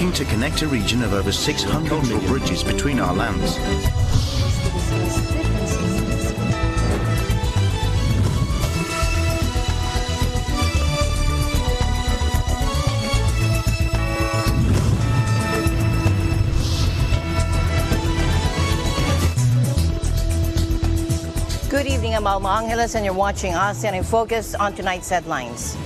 working to connect a region of over 600 million bridges between our lands. Good evening, I'm Alma Angeles, and you're watching ASEAN in Focus. On tonight's headlines.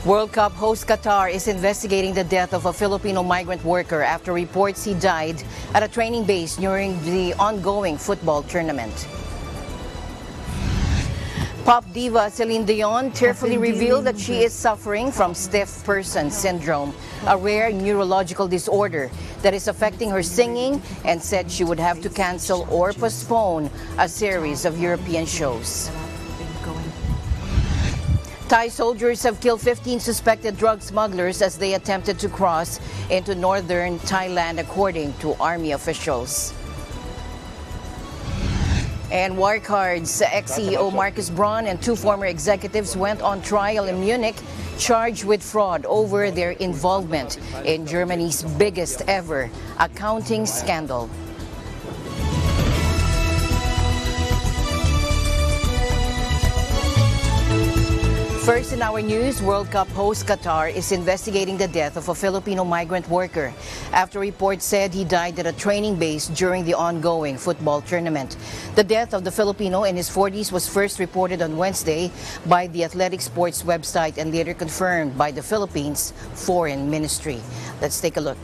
World Cup host Qatar is investigating the death of a Filipino migrant worker after reports he died at a training base during the ongoing football tournament. Pop diva Celine Dion tearfully revealed that she is suffering from stiff person syndrome, a rare neurological disorder that is affecting her singing, and said she would have to cancel or postpone a series of European shows. Thai soldiers have killed 15 suspected drug smugglers as they attempted to cross into northern Thailand, according to army officials. And Wirecard's ex-CEO Marcus Braun and two former executives went on trial in Munich, charged with fraud over their involvement in Germany's biggest ever accounting scandal. First in our news, World Cup host Qatar is investigating the death of a Filipino migrant worker after reports said he died at a training base during the ongoing football tournament. The death of the Filipino in his 40s was first reported on Wednesday by the Athletic Sports website and later confirmed by the Philippines Foreign Ministry. Let's take a look.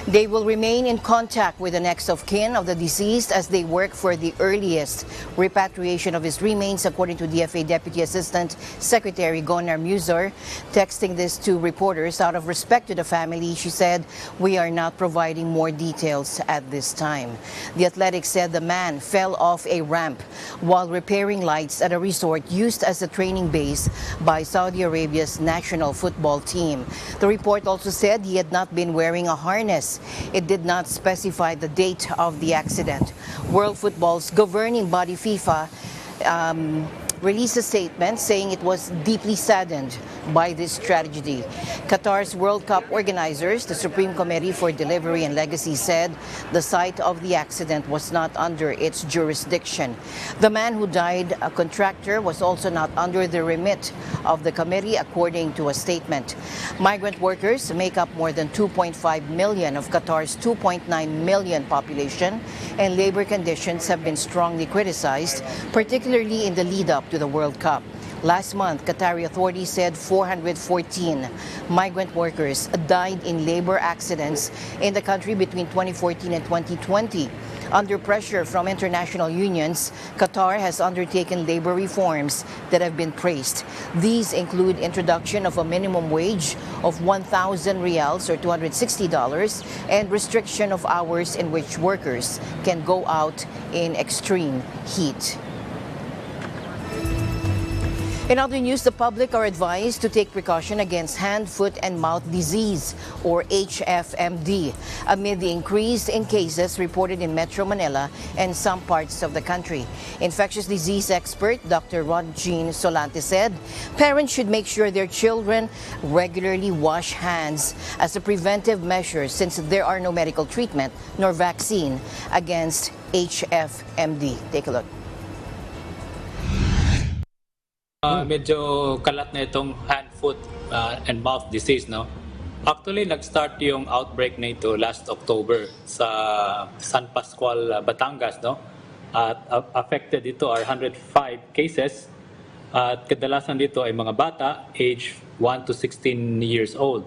They will remain in contact with the next of kin of the deceased as they work for the earliest repatriation of his remains, according to DFA Deputy Assistant Secretary Gonar Muzor. Texting this to reporters out of respect to the family, she said, "We are not providing more details at this time." The Athletic said the man fell off a ramp while repairing lights at a resort used as a training base by Saudi Arabia's national football team. The report also said he had not been wearing a harness. It did not specify the date of the accident. World Football's governing body, FIFA, released a statement saying it was deeply saddened by this tragedy. Qatar's World Cup organizers, the Supreme Committee for Delivery and Legacy, said the site of the accident was not under its jurisdiction. The man who died, a contractor, was also not under the remit of the committee, according to a statement. Migrant workers make up more than 2.5 million of Qatar's 2.9 million population, and labor conditions have been strongly criticized, particularly in the lead-up to the World Cup. Last month, Qatari authorities said 414 migrant workers died in labor accidents in the country between 2014 and 2020. Under pressure from international unions, Qatar has undertaken labor reforms that have been praised. These include introduction of a minimum wage of 1,000 rials or $260 and restriction of hours in which workers can go out in extreme heat. In other news, the public are advised to take precaution against hand, foot, and mouth disease, or HFMD, amid the increase in cases reported in Metro Manila and some parts of the country. Infectious disease expert Dr. Rodjean Solante said parents should make sure their children regularly wash hands as a preventive measure, since there are no medical treatment nor vaccine against HFMD. Take a look. Medyo kalat na itong hand, foot, and mouth disease, no? Actually, nag-start yung outbreak na ito last October sa San Pascual, Batangas, no? At affected dito are 105 cases. At kadalasan dito ay mga bata, age 1 to 16 years old.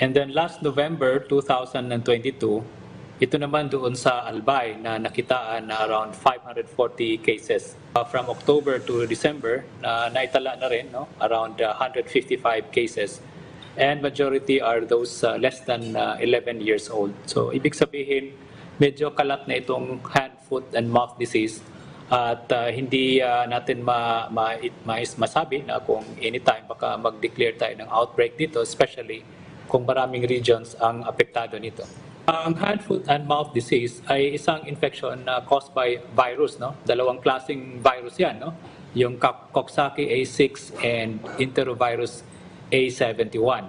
And then last November 2022, ito naman doon sa Albay na nakitaan na around 540 cases. From October to December, naitala na rin, no? Around 155 cases. And majority are those less than 11 years old. So ibig sabihin, medyo kalat na itong hand, foot, and mouth disease. At hindi natin masabi na kung anytime baka mag-declare tayo ng outbreak dito, especially kung maraming regions ang apektado nito. Ang hand, foot, and mouth disease ay isang infection na caused by virus, no? Dalawang klaseng virus yan, no? Yung Coxsackie A6 and enterovirus A71.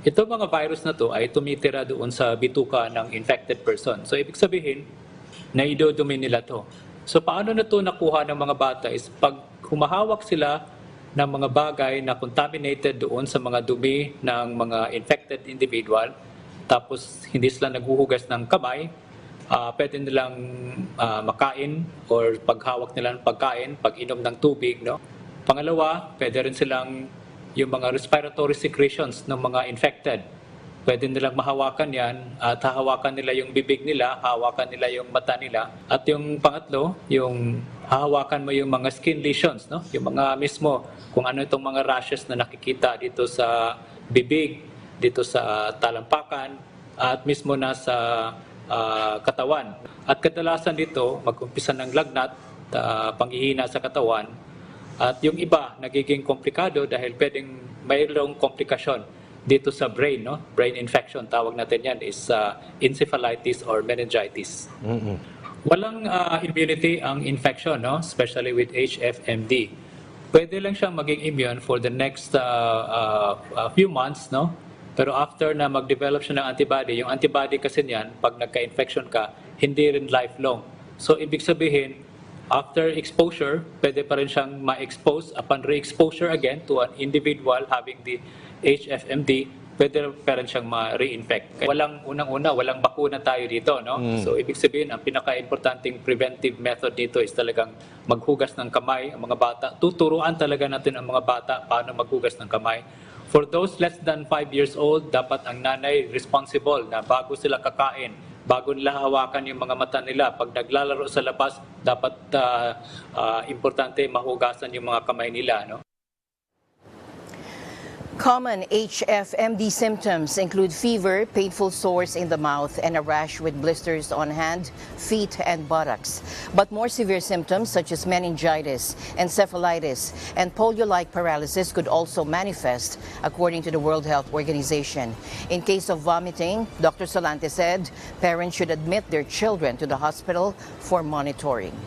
ito mga virus na to ay tumitira doon sa bituka ng infected person. So ibig sabihin, naidodumi nila to. So paano na to nakuha ng mga bata is pag humahawak sila ng mga bagay na contaminated doon sa mga dumi ng mga infected individual, tapos hindi sila naghuhugas ng kamay, pwede nilang makain or paghawak nila ng pagkain, pag-inom ng tubig. No? Pangalawa, pwede rin silang yung mga respiratory secretions ng mga infected. Pwede nilang mahawakan yan at hahawakan nila yung bibig nila, hahawakan nila yung mata nila. At yung pangatlo, yung hahawakan mo yung mga skin lesions, no? Yung mga mismo, kung ano itong mga rashes na nakikita dito sa bibig, dito sa talampakan, at mismo na sa katawan. At kadalasan dito, mag-umpisa ng lagnat, panghihina sa katawan, at yung iba, nagiging komplikado dahil pwedeng mayroong komplikasyon dito sa brain, no? Brain infection, tawag natin yan, is encephalitis or meningitis. Walang immunity ang infection, no? Especially with HFMD. Pwede lang siyang maging immune for the next few months, no? Pero after na mag-develop siya ng antibody, yung antibody kasi niyan, pag nagka-infection ka, hindi rin lifelong. So, ibig sabihin, after exposure, pwede pa rin siyang ma-expose upon re-exposure again to an individual having the HFMD, pwede pa rin siyang ma-reinfect. Walang unang-una, walang bakuna tayo dito, no? So, ibig sabihin, ang pinaka-importanting preventive method dito is talagang maghugas ng kamay ang mga bata. Tuturuan talaga natin ang mga bata paano maghugas ng kamay. For those less than 5 years old, dapat ang nanay responsible na bago sila kakain, bago nila hawakan yung mga mata nila, pag naglalaro sa labas, dapat importante mahugasan yung mga kamay nila, no? Common HFMD symptoms include fever, painful sores in the mouth, and a rash with blisters on hand, feet, and buttocks. But more severe symptoms such as meningitis, encephalitis, and polio-like paralysis could also manifest, according to the World Health Organization. In case of vomiting, Dr. Solante said parents should admit their children to the hospital for monitoring.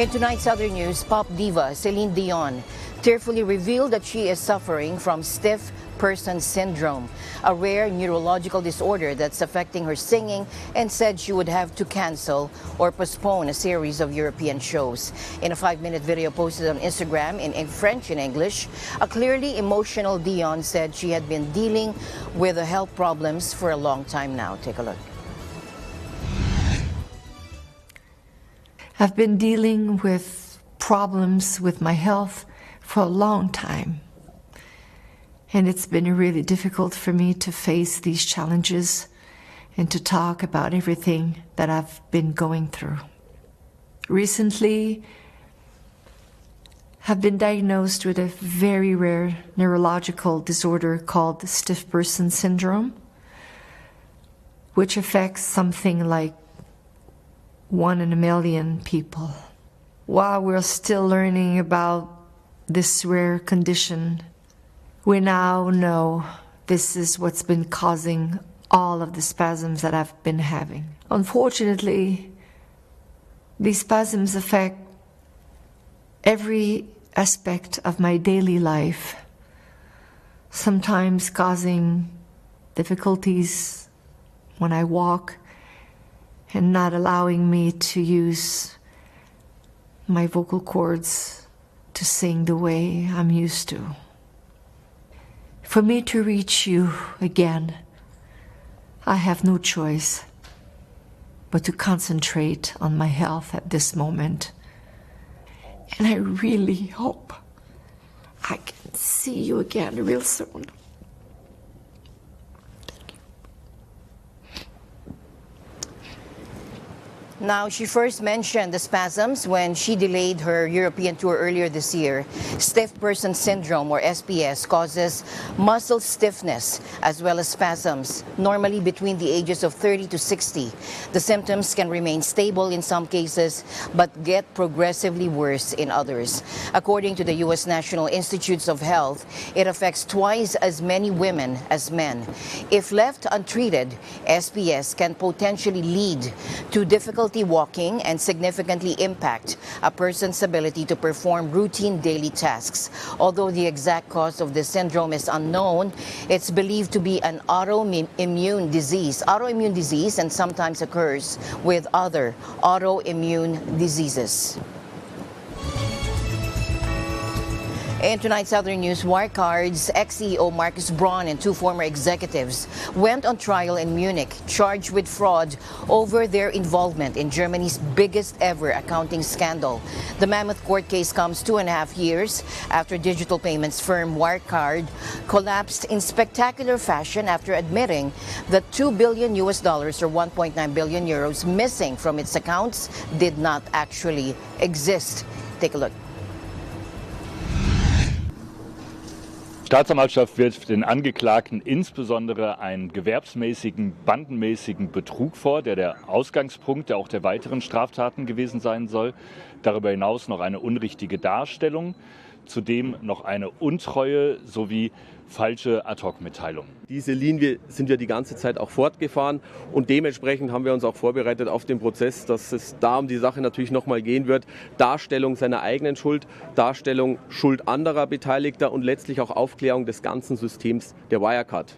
In tonight's other news, pop diva Celine Dion tearfully revealed that she is suffering from stiff person syndrome, a rare neurological disorder that's affecting her singing, and said she would have to cancel or postpone a series of European shows. In a 5-minute video posted on Instagram in French and English, a clearly emotional Dion said she had been dealing with health problems for a long time now. Take a look. I've been dealing with problems with my health for a long time. And it's been really difficult for me to face these challenges and to talk about everything that I've been going through. Recently, I've been diagnosed with a very rare neurological disorder called stiff person syndrome, which affects something like 1 in a million people. While we're still learning about this rare condition, we now know this is what's been causing all of the spasms that I've been having. Unfortunately, these spasms affect every aspect of my daily life, sometimes causing difficulties when I walk and not allowing me to use my vocal cords to sing the way I'm used to. For me to reach you again, I have no choice but to concentrate on my health at this moment. And I really hope I can see you again real soon. Now, she first mentioned the spasms when she delayed her European tour earlier this year. Stiff person syndrome, or SPS, causes muscle stiffness as well as spasms, normally between the ages of 30 to 60. The symptoms can remain stable in some cases, but get progressively worse in others. According to the U.S. National Institutes of Health, it affects twice as many women as men. If left untreated, SPS can potentially lead to difficulty difficulty walking and significantly impact a person's ability to perform routine daily tasks. Although the exact cause of this syndrome is unknown, it's believed to be an autoimmune disease and sometimes occurs with other autoimmune diseases. In tonight's Southern News, Wirecard's ex-CEO Marcus Braun and two former executives went on trial in Munich, charged with fraud over their involvement in Germany's biggest ever accounting scandal. The mammoth court case comes 2.5 years after digital payments firm Wirecard collapsed in spectacular fashion after admitting that $2 billion or 1.9 billion euros missing from its accounts did not actually exist. Take a look. Die Staatsanwaltschaft wirft den Angeklagten insbesondere einen gewerbsmäßigen, bandenmäßigen Betrug vor, der Ausgangspunkt der auch der weiteren Straftaten gewesen sein soll. Darüber hinaus noch eine unrichtige Darstellung, zudem noch eine Untreue sowie falsche Ad-hoc-Mitteilungen. Diese Linie sind wir die ganze Zeit auch fortgefahren und dementsprechend haben wir uns auch vorbereitet auf den Prozess, dass es da um die Sache natürlich nochmal gehen wird. Darstellung seiner eigenen Schuld, Darstellung Schuld anderer Beteiligter und letztlich auch Aufklärung des ganzen Systems der Wirecard.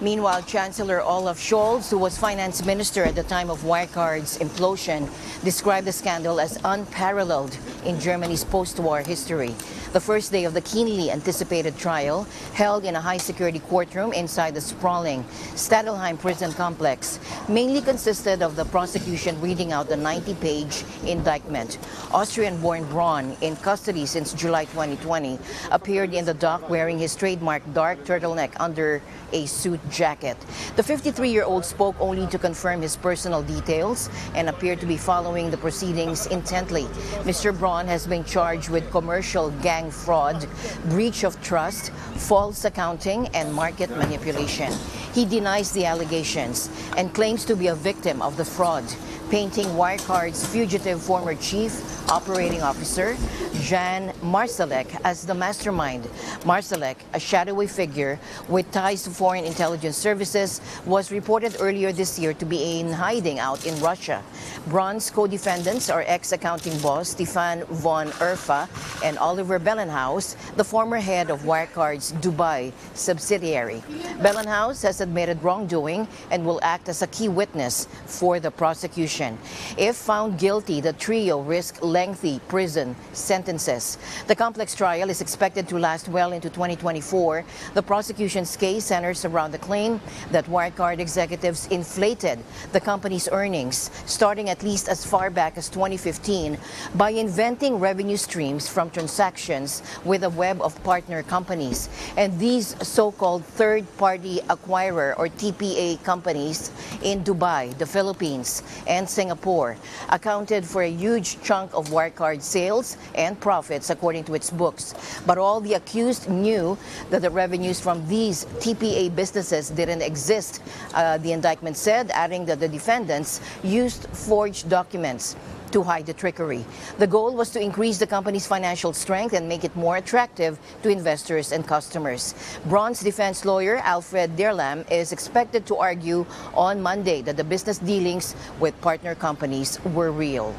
Meanwhile, Chancellor Olaf Scholz, who was finance minister at the time of Wirecard's implosion, described the scandal as unparalleled in Germany's post-war history. The first day of the keenly anticipated trial, held in a high-security courtroom inside the sprawling Stadelheim prison complex, mainly consisted of the prosecution reading out the 90-page indictment. Austrian-born Braun, in custody since July 2020, appeared in the dock wearing his trademark dark turtleneck under a suit jacket. The 53-year-old spoke only to confirm his personal details and appeared to be following the proceedings intently. Mr. Braun has been charged with commercial gang fraud, breach of trust, false accounting, and market manipulation. He denies the allegations and claims to be a victim of the fraud, painting Wirecard's fugitive former chief operating officer, Jan Marsalek, as the mastermind. Marsalek, a shadowy figure with ties to foreign intelligence services, was reported earlier this year to be in hiding out in Russia. Braun's co-defendants are ex-accounting boss Stefan von Erfa and Oliver Bellenhaus, the former head of Wirecard's Dubai subsidiary. Bellenhaus has admitted wrongdoing and will act as a key witness for the prosecution. If found guilty, the trio risk lengthy prison sentences. The complex trial is expected to last well into 2024. The prosecution's case centers around the claim that Wirecard executives inflated the company's earnings, starting at least as far back as 2015, by inventing revenue streams from transactions with a web of partner companies. And these so-called third-party acquirer or TPA companies in Dubai, the Philippines, and Singapore accounted for a huge chunk of Wirecard sales and profits, according to its books. But all the accused knew that the revenues from these TPA businesses didn't exist, the indictment said, adding that the defendants used forged documents to hide the trickery. The goal was to increase the company's financial strength and make it more attractive to investors and customers. Braun's defense lawyer, Alfred Derlam, is expected to argue on Monday that the business dealings with partner companies were real.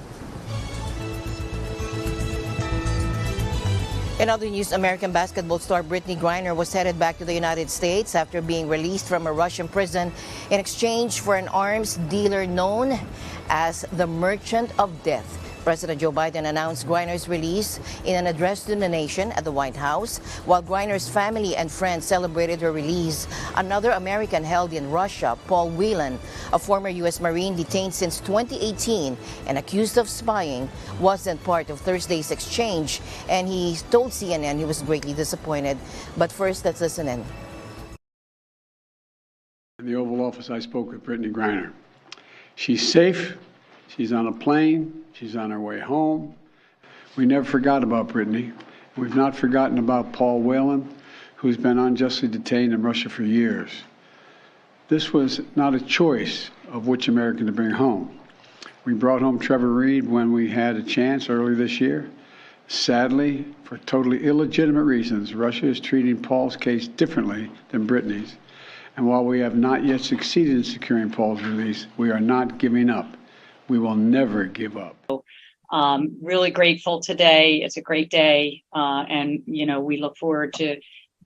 In other news, American basketball star Brittany Griner was headed back to the United States after being released from a Russian prison in exchange for an arms dealer known as the Merchant of Death. President Joe Biden announced Griner's release in an address to the nation at the White House. While Griner's family and friends celebrated her release, another American held in Russia, Paul Whelan, a former U.S. Marine detained since 2018 and accused of spying, wasn't part of Thursday's exchange, and he told CNN he was greatly disappointed. But first, let's listen in. In the Oval Office, I spoke with Brittany Griner. She's safe. She's on a plane. She's on her way home. We never forgot about Brittany. We've not forgotten about Paul Whelan, who's been unjustly detained in Russia for years. This was not a choice of which American to bring home. We brought home Trevor Reed when we had a chance early this year. Sadly, for totally illegitimate reasons, Russia is treating Paul's case differently than Brittany's. And while we have not yet succeeded in securing Paul's release, we are not giving up. We will never give up. Really grateful today. It's a great day. And, we look forward to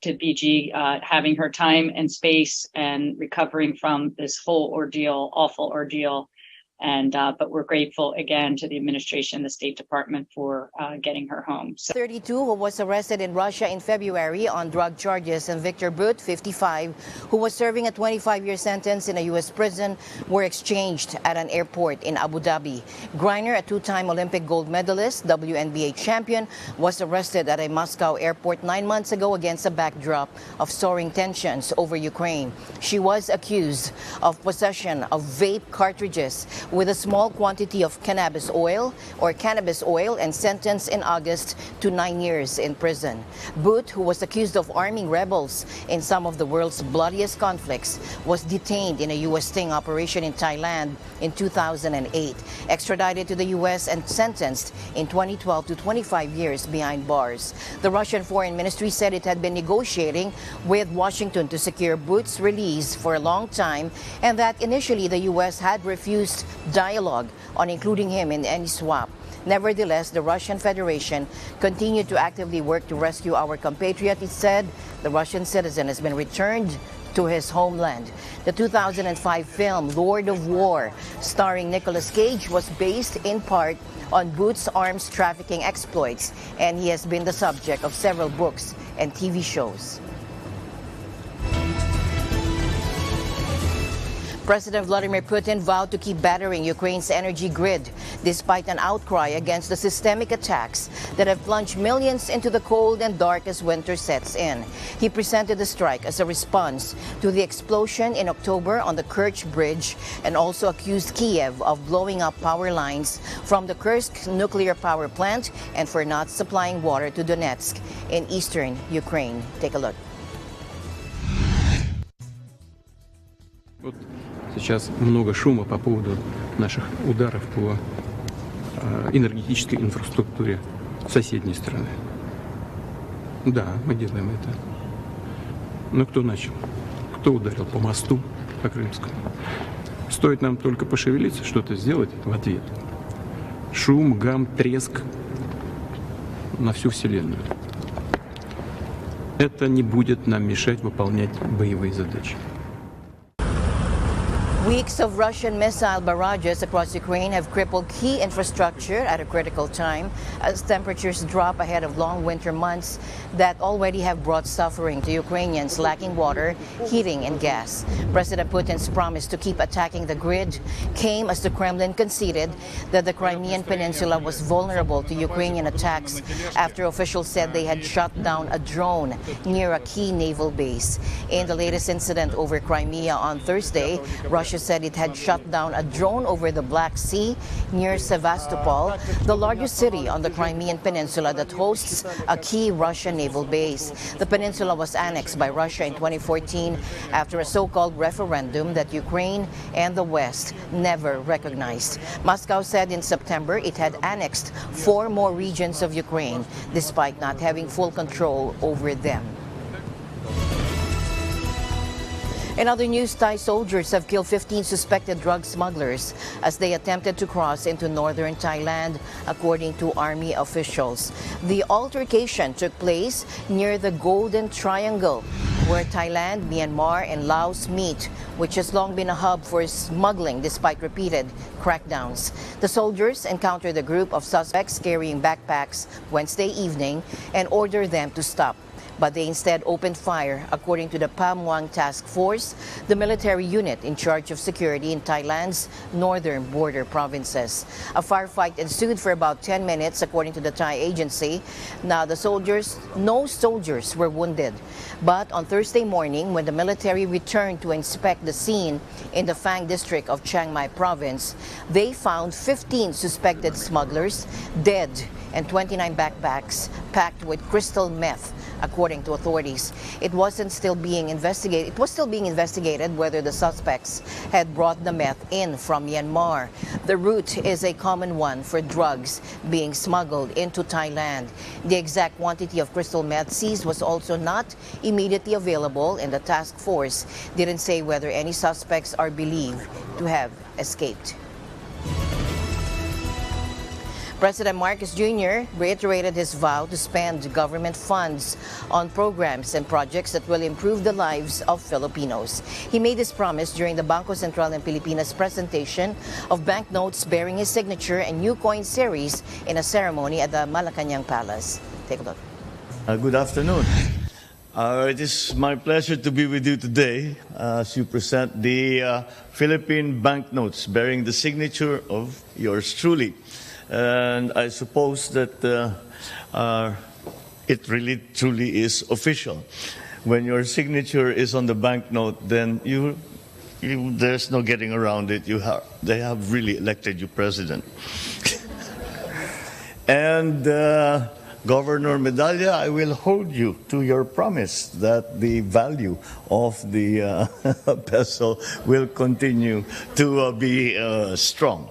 BG having her time and space and recovering from this whole ordeal, awful ordeal. And but we're grateful again to the administration, the State Department for getting her home. 32 who was arrested in Russia in February on drug charges, and Victor Boot, 55, who was serving a 25-year sentence in a U.S. prison, were exchanged at an airport in Abu Dhabi. Griner, a two-time Olympic gold medalist, WNBA champion, was arrested at a Moscow airport 9 months ago against a backdrop of soaring tensions over Ukraine. She was accused of possession of vape cartridges with a small quantity of cannabis oil and sentenced in August to 9 years in prison. Boot, who was accused of arming rebels in some of the world's bloodiest conflicts, was detained in a U.S. sting operation in Thailand in 2008, extradited to the U.S. and sentenced in 2012 to 25 years behind bars. The Russian Foreign Ministry said it had been negotiating with Washington to secure Boot's release for a long time, and that initially the U.S. had refused dialogue on including him in any swap. Nevertheless, the Russian Federation continued to actively work to rescue our compatriot. It said the Russian citizen has been returned to his homeland. The 2005 film Lord of War, starring Nicolas Cage, was based in part on Boot's arms trafficking exploits, and he has been the subject of several books and TV shows. President Vladimir Putin vowed to keep battering Ukraine's energy grid despite an outcry against the systemic attacks that have plunged millions into the cold and dark as winter sets in. He presented the strike as a response to the explosion in October on the Kerch Bridge and also accused Kiev of blowing up power lines from the Kursk nuclear power plant and for not supplying water to Donetsk in eastern Ukraine. Take a look. Сейчас много шума по поводу наших ударов по энергетической инфраструктуре соседней страны. Да, мы делаем это. Но кто начал? Кто ударил по мосту, по Крымскому? Стоит нам только пошевелиться, что-то сделать в ответ. Шум, гам, треск на всю Вселенную. Это не будет нам мешать выполнять боевые задачи. Weeks of Russian missile barrages across Ukraine have crippled key infrastructure at a critical time as temperatures drop ahead of long winter months that already have brought suffering to Ukrainians lacking water, heating, and gas. President Putin's promise to keep attacking the grid came as the Kremlin conceded that the Crimean Peninsula was vulnerable to Ukrainian attacks after officials said they had shot down a drone near a key naval base. In the latest incident over Crimea on Thursday, Russia said it had shot down a drone over the Black Sea near Sevastopol, the largest city on the Crimean Peninsula that hosts a key Russian naval base. The peninsula was annexed by Russia in 2014 after a so-called referendum that Ukraine and the West never recognized. Moscow said in September it had annexed 4 more regions of Ukraine, despite not having full control over them. In other news, Thai soldiers have killed 15 suspected drug smugglers as they attempted to cross into northern Thailand, according to army officials. The altercation took place near the Golden Triangle, where Thailand, Myanmar, and Laos meet, which has long been a hub for smuggling despite repeated crackdowns. The soldiers encountered a group of suspects carrying backpacks Wednesday evening and ordered them to stop. But they instead opened fire, according to the Pamwang Task Force, the military unit in charge of security in Thailand's northern border provinces. A firefight ensued for about 10 minutes, according to the Thai agency. Now, no soldiers were wounded. But on Thursday morning, when the military returned to inspect the scene in the Phang district of Chiang Mai province, they found 15 suspected smugglers dead and 29 backpacks packed with crystal meth according to authorities. It was still being investigated whether the suspects had brought the meth in from Myanmar. The route is a common one for drugs being smuggled into Thailand. The exact quantity of crystal meth seized was also not immediately available, and the task force didn't say whether any suspects are believed to have escaped. President Marcos Jr. reiterated his vow to spend government funds on programs and projects that will improve the lives of Filipinos. He made this promise during the Bangko Sentral ng Pilipinas presentation of banknotes bearing his signature and new coin series in a ceremony at the Malacanang Palace. Take a look. Good afternoon. It is my pleasure to be with you today as you present the Philippine banknotes bearing the signature of yours truly. And I suppose that it really truly is official. When your signature is on the banknote, then there's no getting around it. They have really elected you president. And Governor Medalla, I will hold you to your promise that the value of the peso will continue to be strong.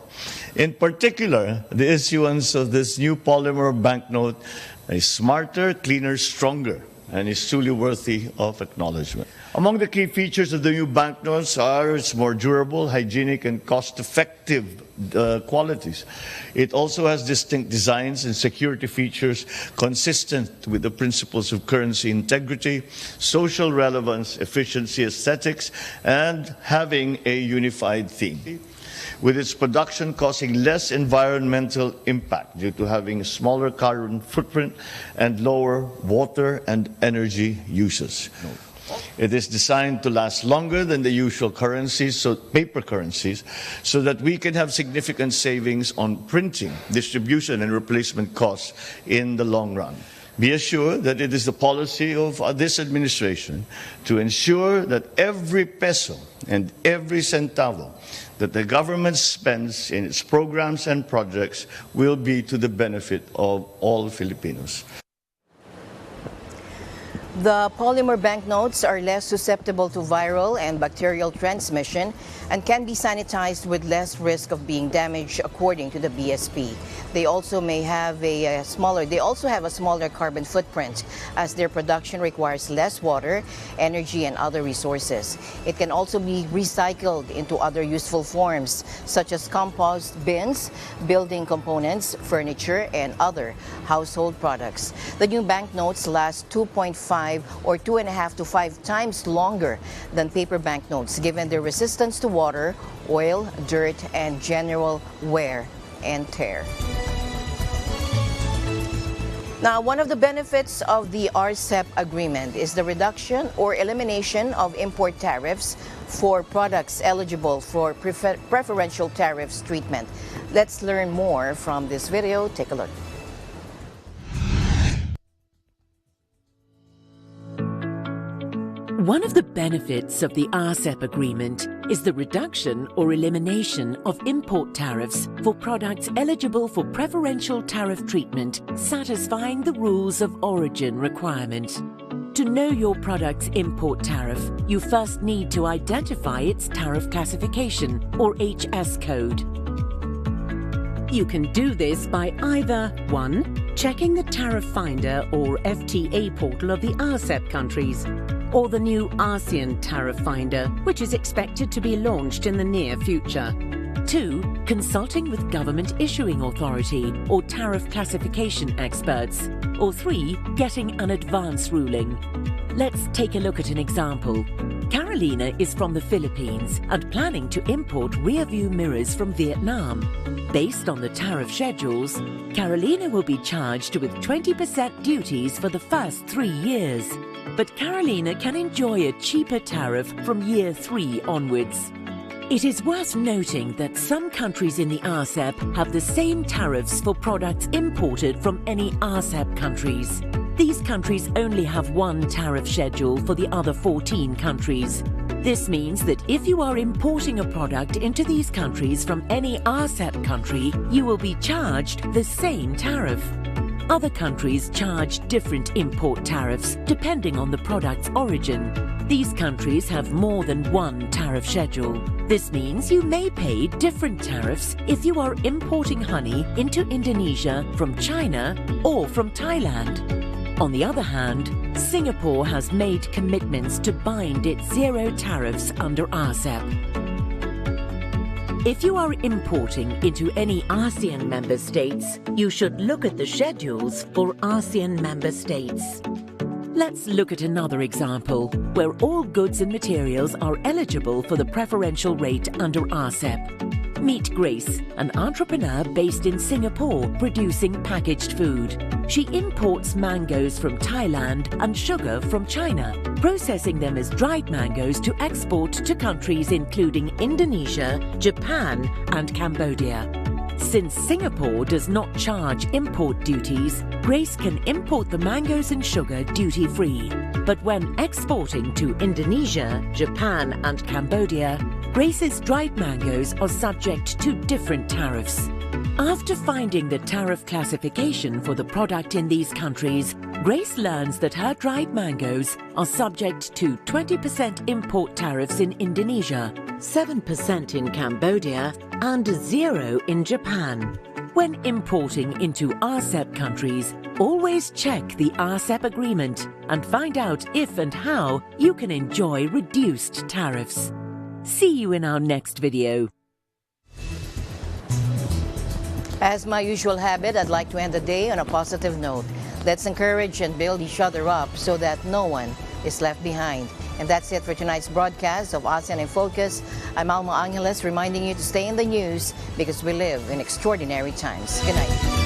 In particular, the issuance of this new polymer banknote is smarter, cleaner, stronger, and is truly worthy of acknowledgement. Among the key features of the new banknotes are its more durable, hygienic, and cost-effective qualities. It also has distinct designs and security features consistent with the principles of currency integrity, social relevance, efficiency, aesthetics, and having a unified theme, with its production causing less environmental impact due to having a smaller carbon footprint and lower water and energy uses. It is designed to last longer than the usual currencies, paper currencies, so that we can have significant savings on printing, distribution, and replacement costs in the long run. Be assured that it is the policy of this administration to ensure that every peso and every centavo that the government spends in its programs and projects will be to the benefit of all Filipinos. The polymer banknotes are less susceptible to viral and bacterial transmission and can be sanitized with less risk of being damaged, according to the BSP. They also have a smaller carbon footprint, as their production requires less water, energy, and other resources. It can also be recycled into other useful forms, such as compost bins, building components, furniture, and other household products. The new banknotes last 2.5 or 2.5 to 5 times longer than paper banknotes, given their resistance to water, oil, dirt, and general wear and tear. Now, one of the benefits of the RCEP agreement is the reduction or elimination of import tariffs for products eligible for preferential tariffs treatment. Let's learn more from this video. Take a look. One of the benefits of the RCEP agreement is the reduction or elimination of import tariffs for products eligible for preferential tariff treatment, satisfying the rules of origin requirement. To know your product's import tariff, you first need to identify its tariff classification, or HS code. You can do this by either 1. Checking the Tariff Finder or FTA portal of the RCEP countries, or the new ASEAN Tariff Finder, which is expected to be launched in the near future. 2. Consulting with government issuing authority or tariff classification experts. Or 3. Getting an advance ruling. Let's take a look at an example. Carolina is from the Philippines and planning to import rear-view mirrors from Vietnam. Based on the tariff schedules, Carolina will be charged with 20% duties for the first 3 years. But Carolina can enjoy a cheaper tariff from year 3 onwards. It is worth noting that some countries in the RCEP have the same tariffs for products imported from any RCEP countries. These countries only have one tariff schedule for the other 14 countries. This means that if you are importing a product into these countries from any RCEP country, you will be charged the same tariff. Other countries charge different import tariffs depending on the product's origin. These countries have more than one tariff schedule. This means you may pay different tariffs if you are importing honey into Indonesia from China or from Thailand. On the other hand, Singapore has made commitments to bind its zero tariffs under RCEP. If you are importing into any ASEAN member states, you should look at the schedules for ASEAN member states. Let's look at another example, where all goods and materials are eligible for the preferential rate under RCEP. Meet Grace, an entrepreneur based in Singapore producing packaged food. She imports mangoes from Thailand and sugar from China, processing them as dried mangoes to export to countries including Indonesia, Japan, and Cambodia. Since Singapore does not charge import duties, Grace can import the mangoes and sugar duty-free. But when exporting to Indonesia, Japan, and Cambodia, Grace's dried mangoes are subject to different tariffs. After finding the tariff classification for the product in these countries, Grace learns that her dried mangoes are subject to 20% import tariffs in Indonesia, 7% in Cambodia, and 0 in Japan. When importing into RCEP countries, always check the RCEP agreement and find out if and how you can enjoy reduced tariffs. See you in our next video. As my usual habit, I'd like to end the day on a positive note. Let's encourage and build each other up so that no one is left behind. And that's it for tonight's broadcast of ASEAN in Focus. I'm Alma Angeles, reminding you to stay in the news because we live in extraordinary times. Good night.